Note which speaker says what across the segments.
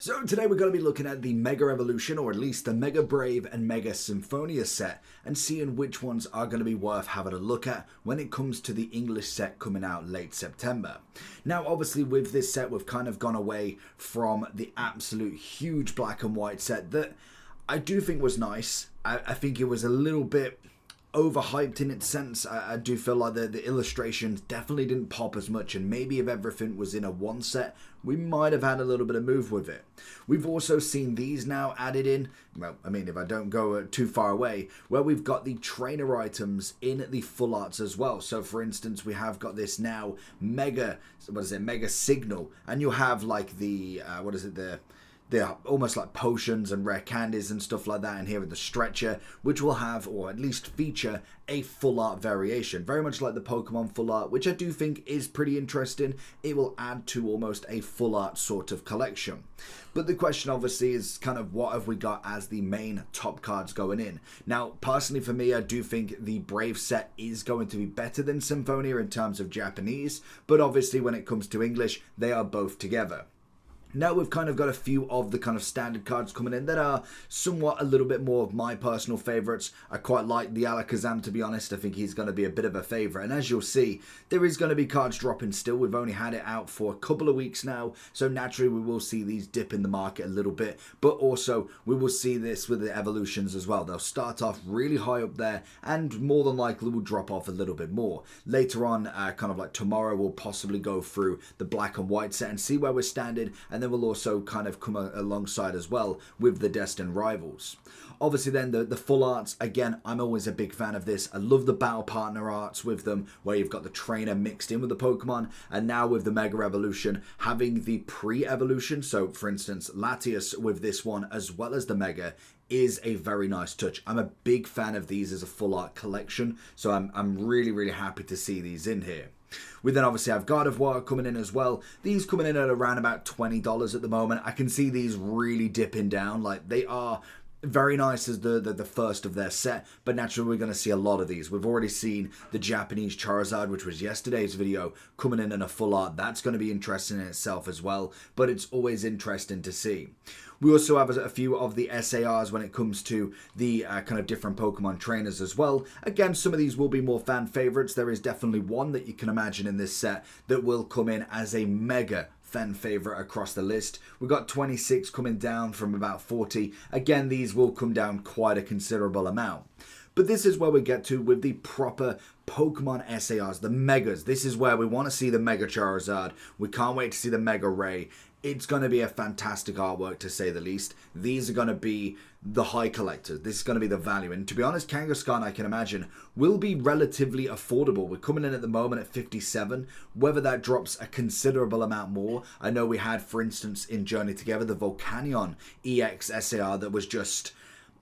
Speaker 1: So today we're going to be looking at the Mega Evolution, or at least the Mega Brave and Mega Symphonia set, and seeing which ones are going to be worth having a look at when it comes to the English set coming out late September. Now obviously with this set we've kind of gone away from the absolute huge black and white set that I do think was nice. I think it was a little bit overhyped in its sense. I do feel like the illustrations definitely didn't pop as much, and maybe if everything was in a one set we might have had a little bit of move with it. We've also seen these now added in, well, I mean, if I don't go too far away, where we've got the trainer items in the full arts as well. So for instance, we have got this now Mega Signal, and you have like the they're almost like potions and rare candies and stuff like that, and here with the stretcher, which will have, or at least feature, a full art variation. Very much like the Pokemon full art, which I do think is pretty interesting. It will add to almost a full art sort of collection. But the question obviously is kind of what have we got as the main top cards going in. Now, personally for me, I do think the Brave set is going to be better than Symphonia in terms of Japanese, but obviously when it comes to English, they are both together. Now we've kind of got a few of the kind of standard cards coming in that are somewhat a little bit more of my personal favourites. I quite like the Alakazam, to be honest. I think he's going to be a bit of a favourite. And as you'll see, there is going to be cards dropping still. We've only had it out for a couple of weeks now. So naturally we will see these dip in the market a little bit. But also we will see this with the evolutions as well. They'll start off really high up there and more than likely will drop off a little bit more. Later on, kind of like tomorrow, we'll possibly go through the black and white set and see where we're standing. And then we'll also kind of come alongside as well with the Destined Rivals. Obviously then the full arts, again, I'm always a big fan of this. I love the battle partner arts with them, where you've got the trainer mixed in with the Pokemon, and now with the Mega Evolution, having the pre-evolution, so for instance, Latias with this one as well as the Mega, is a very nice touch. I'm a big fan of these as a full art collection, so I'm really happy to see these in here. We then obviously have Gardevoir coming in as well. These coming in at around about $20 at the moment. I can see these really dipping down. Like, they are very nice as the first of their set, but naturally we're going to see a lot of these. We've already seen the Japanese Charizard, which was yesterday's video, coming in a full art. That's going to be interesting in itself as well, but it's always interesting to see. We also have a few of the SARs when it comes to the kind of different Pokemon trainers as well. Again, some of these will be more fan favorites. There is definitely one that you can imagine in this set that will come in as a mega fan favorite across the list. We've got 26 coming down from about 40. Again, these will come down quite a considerable amount. But this is where we get to with the proper Pokemon SARs, the Megas. This is where we want to see the Mega Charizard. We can't wait to see the Mega Ray. It's going to be a fantastic artwork, to say the least. These are going to be the high collectors. This is going to be the value. And to be honest, Kangaskhan, I can imagine, will be relatively affordable. We're coming in at the moment at 57. Whether that drops a considerable amount more. I know we had, for instance, in Journey Together, the Volcanion EX SAR that was just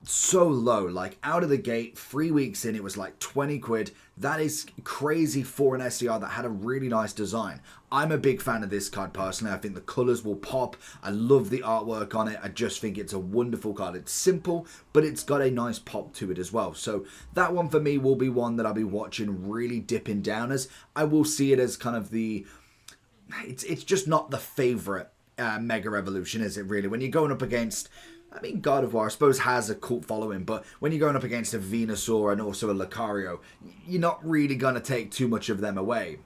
Speaker 1: so low. Like, out of the gate, 3 weeks in, it was like 20 quid. That is crazy for an SCR that had a really nice design. I'm a big fan of this card personally. I think the colours will pop. I love the artwork on it. I just think it's a wonderful card. It's simple, but it's got a nice pop to it as well. So that one for me will be one that I'll be watching really dipping down, as I will see it as kind of the... It's just not the favourite Mega Evolution, is it really? When you're going up against... I mean, Gardevoir, I suppose, has a cult following, but when you're going up against a Venusaur and also a Lucario, you're not really going to take too much of them away.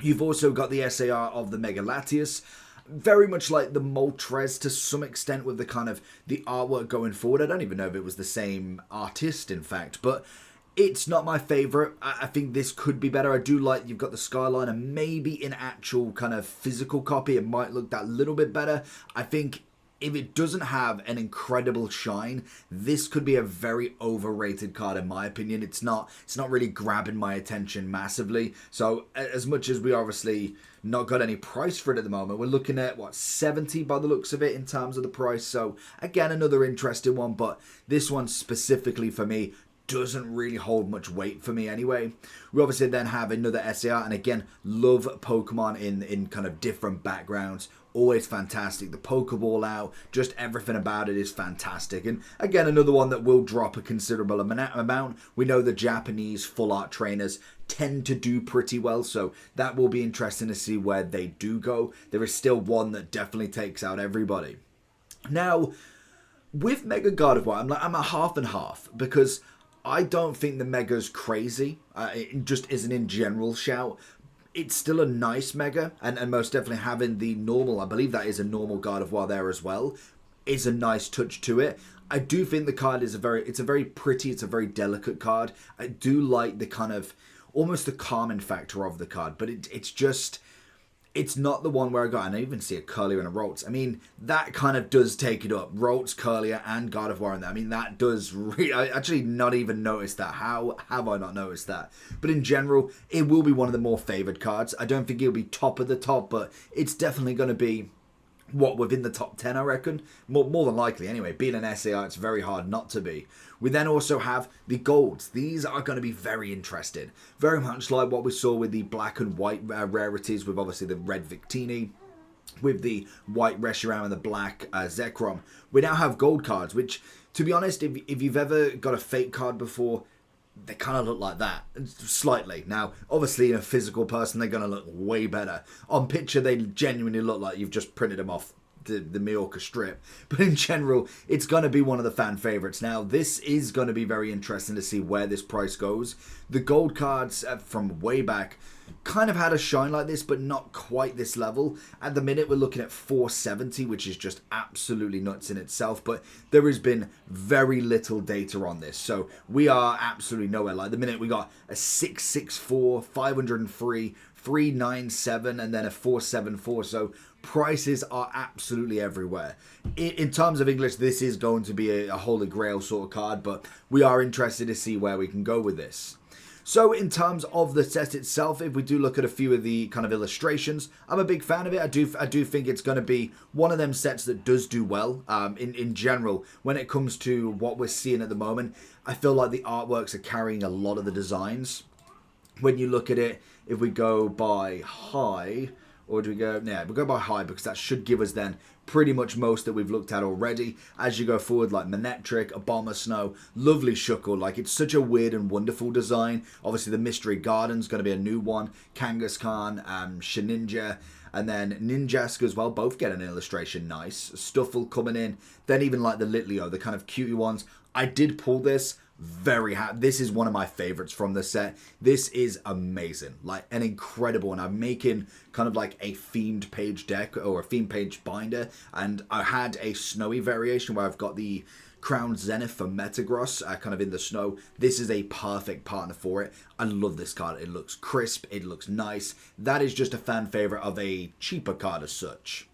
Speaker 1: You've also got the SAR of the Mega Latias, very much like the Moltres to some extent with the kind of the artwork going forward. I don't even know if it was the same artist, in fact, but it's not my favourite. I think this could be better. I do like you've got the Skyline, and maybe in actual kind of physical copy, it might look that little bit better. I think if it doesn't have an incredible shine, this could be a very overrated card in my opinion. It's not really grabbing my attention massively. So as much as we obviously not got any price for it at the moment, we're looking at what, 70 by the looks of it in terms of the price. So again, another interesting one, but this one specifically for me doesn't really hold much weight for me anyway. We obviously then have another SAR, and again, love Pokemon in kind of different backgrounds. Always fantastic. The Pokeball out, just everything about it is fantastic. And again, another one that will drop a considerable amount. We know the Japanese full art trainers tend to do pretty well, so that will be interesting to see where they do go. There is still one that definitely takes out everybody. Now, with Mega God of War, I'm a half and half because I don't think the Mega's crazy. It just isn't in general shout. It's still a nice Mega, and most definitely having the normal, I believe that is a normal God of War there as well, is a nice touch to it. I do think the card is it's a very pretty, it's a very delicate card. I do like the kind of, almost the calming factor of the card, but it's just, it's not the one where I go, and I even see a Curlier and a Ralts. I mean, that kind of does take it up. Ralts, Curlier, and God of War in there. I mean, that does I actually not even noticed that. How have I not noticed that? But in general, it will be one of the more favoured cards. I don't think it'll be top of the top, but it's definitely going to be within the top 10, I reckon. More than likely, anyway. Being an SAR, it's very hard not to be. We then also have the golds. These are going to be very interesting. Very much like what we saw with the black and white rarities, with obviously the red Victini, with the white Reshiram and the black Zekrom. We now have gold cards, which, to be honest, if you've ever got a fake card before, they kind of look like that, slightly. Now, obviously, in a physical person, they're going to look way better. On picture, they genuinely look like you've just printed them off the Majorca strip. But in general, it's going to be one of the fan favourites. Now, this is going to be very interesting to see where this price goes. The gold cards from way back kind of had a shine like this, but not quite this level. At the minute, we're looking at 470, which is just absolutely nuts in itself, but there has been very little data on this, so we are absolutely nowhere. Like the minute we got a 664, 503, 397, and then a 474, so prices are absolutely everywhere. In terms of English, this is going to be a holy grail sort of card, but we are interested to see where we can go with this. So in terms of the set itself, if we do look at a few of the kind of illustrations, I'm a big fan of it. I do think it's going to be one of them sets that does do well. In general, when it comes to what we're seeing at the moment, I feel like the artworks are carrying a lot of the designs. When you look at it, if we go by high, or do we go, yeah, we'll go by high because that should give us then pretty much most that we've looked at already. As you go forward, like Manectric, Abomasnow, lovely Shuckle, like it's such a weird and wonderful design. Obviously the Mystery Garden's going to be a new one, Kangaskhan, Shedinja, and then Ninjask as well, both get an illustration, nice. Stuffle coming in, then even like the Litleo, the kind of cutie ones. I did pull this, very happy. This is one of my favorites from the set. This is amazing, like an incredible, and I'm making kind of like a themed page deck or a themed page binder, and I had a snowy variation where I've got the Crown Zenith for Metagross kind of in the snow. This is a perfect partner for it. I love this card. It looks crisp, it looks nice. That is just a fan favorite of a cheaper card as such.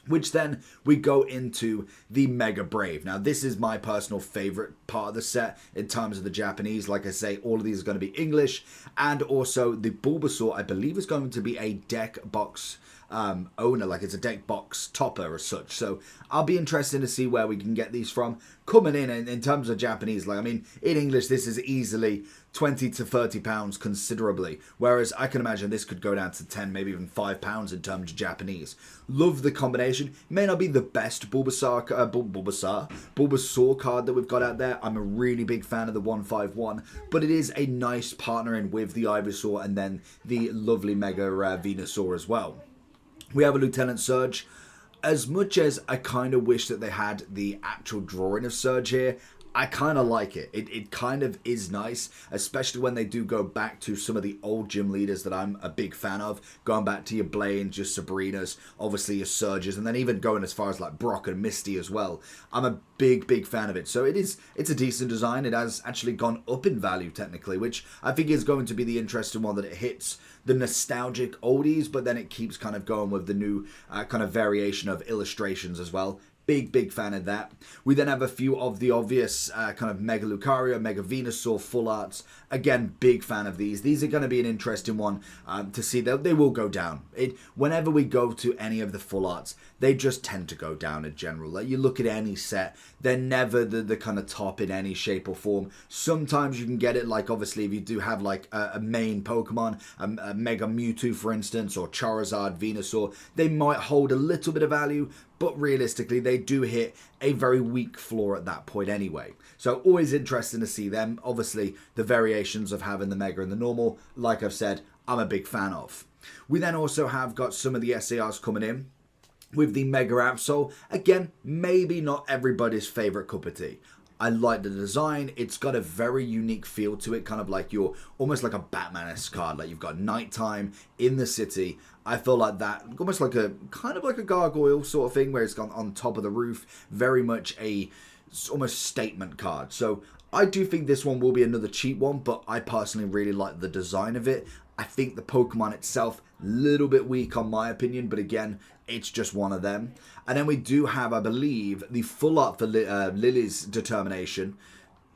Speaker 1: Which then we go into the Mega Brave. Now this is my personal favorite part of the set in terms of the Japanese. Like I say, all of these are going to be English, and also the Bulbasaur I believe is going to be a deck box owner, like it's a deck box topper as such. So I'll be interested to see where we can get these from. Coming in terms of Japanese, like I mean in English this is easily 20 to 30 pounds considerably, whereas I can imagine this could go down to 10, maybe even 5 pounds in terms of Japanese. Love the combination. May not be the best Bulbasaur card that we've got out there. I'm a really big fan of the 151, but it is a nice partnering with the Ivysaur and then the lovely Mega Venusaur as well. We have a Lieutenant Surge. As much as I kind of wish that they had the actual drawing of Surge here, I kind of like it. It kind of is nice, especially when they do go back to some of the old gym leaders that I'm a big fan of. Going back to your Blaines, your Sabrinas, obviously your Surges, and then even going as far as like Brock and Misty as well. I'm a big fan of it. So it's a decent design. It has actually gone up in value technically, which I think is going to be the interesting one, that it hits the nostalgic oldies, but then it keeps kind of going with the new kind of variation of illustrations as well. Big fan of that. We then have a few of the obvious kind of Mega Lucario, Mega Venusaur full arts. Again, big fan of these. These are going to be an interesting one to see. They will go down. Whenever we go to any of the full arts, they just tend to go down in general. Like you look at any set, they're never the kind of top in any shape or form. Sometimes you can get it, like obviously if you do have like a main Pokemon, a Mega Mewtwo for instance, or Charizard, Venusaur, they might hold a little bit of value, but realistically they do hit a very weak floor at that point anyway. So always interesting to see them. Obviously the variations of having the Mega and the normal, like I've said, I'm a big fan of. We then also have got some of the SARs coming in. with the Mega Absol. Again, maybe not everybody's favorite cup of tea. I like the design. It's got a very unique feel to it, kind of like you're almost like a Batman-esque card. Like you've got nighttime in the city. I feel like that, almost like a kind of like a gargoyle sort of thing, where it's gone on top of the roof. Very much a almost statement card. So I do think this one will be another cheap one, but I personally really like the design of it. I think the Pokemon itself, little bit weak on my opinion, but again, it's just one of them. And then we do have, I believe, the full art for Lily's Determination.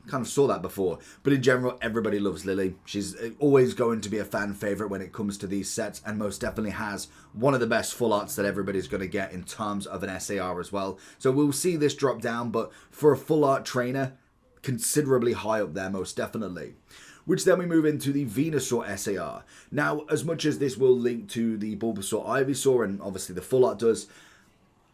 Speaker 1: Kind of saw that before, but in general, everybody loves Lily. She's always going to be a fan favorite when it comes to these sets, and most definitely has one of the best full arts that everybody's going to get in terms of an SAR as well. So we'll see this drop down, but for a full art trainer, considerably high up there, most definitely. Which then we move into the Venusaur SAR. Now, as much as this will link to the Bulbasaur Ivysaur, and obviously the full art does,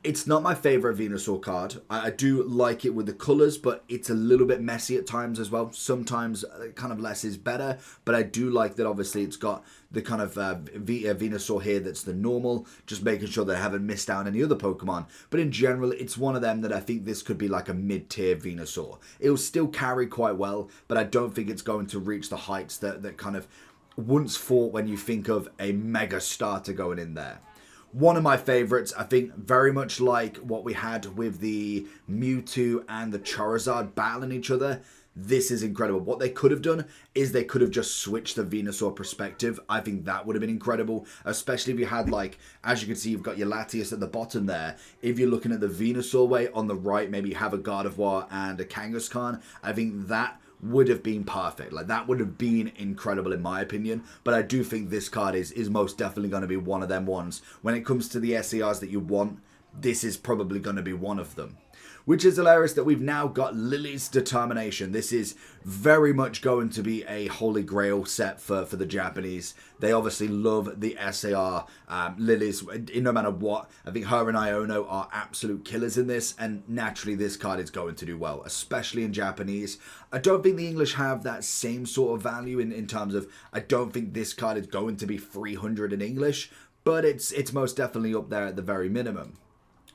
Speaker 1: it's not my favourite Venusaur card. I do like it with the colours, but it's a little bit messy at times as well. Sometimes kind of less is better, but I do like that obviously it's got the kind of Venusaur here that's the normal, just making sure that I haven't missed out on any other Pokemon. But in general, it's one of them that I think this could be like a mid-tier Venusaur. It'll still carry quite well, but I don't think it's going to reach the heights that kind of once fought when you think of a Mega Starter going in there. One of my favourites, I think, very much like what we had with the Mewtwo and the Charizard battling each other. This is incredible. What they could have done is they could have just switched the Venusaur perspective. I think that would have been incredible, especially if you had, like, as you can see, you've got your Latias at the bottom there. If you're looking at the Venusaur way on the right, maybe you have a Gardevoir and a Kangaskhan. I think that would have been perfect. Like, that would have been incredible in my opinion. But I do think this card is most definitely going to be one of them ones. When it comes to the SCRs that you want, this is probably going to be one of them. Which is hilarious that we've now got Lily's Determination. This is very much going to be a holy grail set for the Japanese. They obviously love the SAR Lily's, no matter what. I think her and Iono are absolute killers in this, and naturally this card is going to do well, especially in Japanese. I don't think the English have that same sort of value in terms of, I don't think this card is going to be 300 in English, but it's most definitely up there at the very minimum.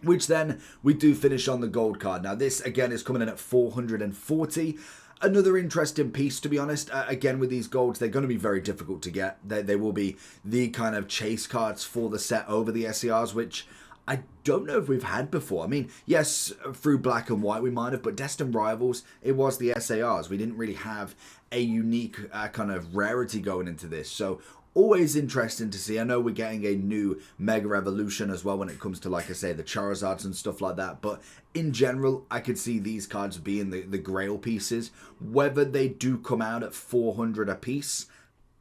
Speaker 1: Which then we do finish on the gold card. Now this again is coming in at 440. Another interesting piece, to be honest. Again, with these golds, they're going to be very difficult to get. They will be the kind of chase cards for the set over the SCRs, which I don't know if we've had before. I mean, yes, through Black and White we might have, but Destined Rivals, it was the SARs. We didn't really have a unique kind of rarity going into this. So always interesting to see. I know we're getting a new Mega Evolution as well when it comes to, like I say, the Charizards and stuff like that. But in general, I could see these cards being the grail pieces. Whether they do come out at 400 a piece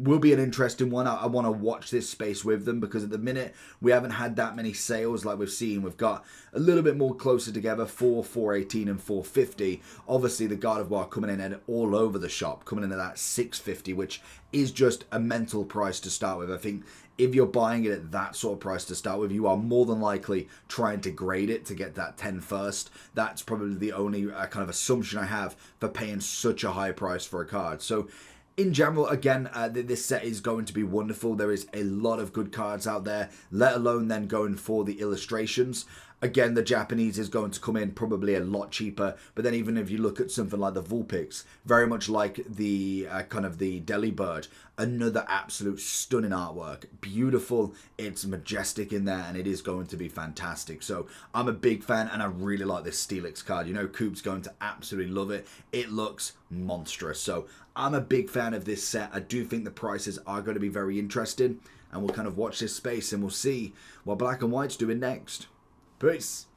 Speaker 1: will be an interesting one. I want to watch this space with them, because at the minute we haven't had that many sales like we've seen. We've got a little bit more closer together, 418 and 450. Obviously the Gardevoir coming in at all over the shop, coming in at that 650, which is just a mental price to start with. I think if you're buying it at that sort of price to start with, you are more than likely trying to grade it to get that 10 first. That's probably the only kind of assumption I have for paying such a high price for a card. So in general, again, this set is going to be wonderful. There is a lot of good cards out there, let alone then going for the illustrations. Again, the Japanese is going to come in probably a lot cheaper, but then even if you look at something like the Vulpix, very much like the kind of the Delibird, another absolute stunning artwork. Beautiful, it's majestic in there, and it is going to be fantastic. So I'm a big fan, and I really like this Steelix card. You know, Coop's going to absolutely love it. It looks monstrous. So I'm a big fan of this set. I do think the prices are going to be very interesting, and we'll kind of watch this space and we'll see what Black and White's doing next. Peace.